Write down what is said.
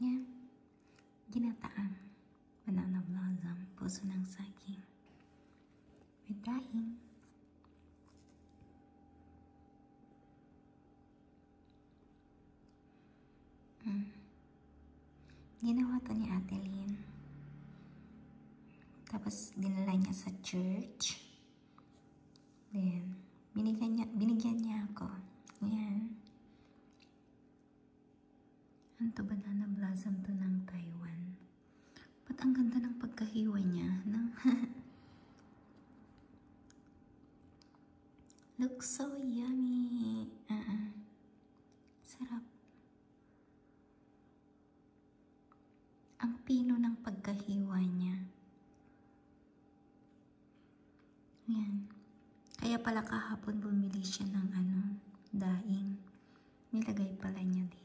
Yan. Ginataang banana blossom, puso ng saging. With dahing. Ginawa to ni Ate Lynn. Tapos dinala niya sa church. Then, binigyan niya ako. Yan. Ano to, banana blossom to ng Taiwan. Ba't ang ganda ng pagkahiwa niya, no? Looks so yummy. Sarap. Ang pino ng pagkahiwa niya. Yan. Kaya pala kahapon bumili siya ng daing. Nilagay pala niya dito.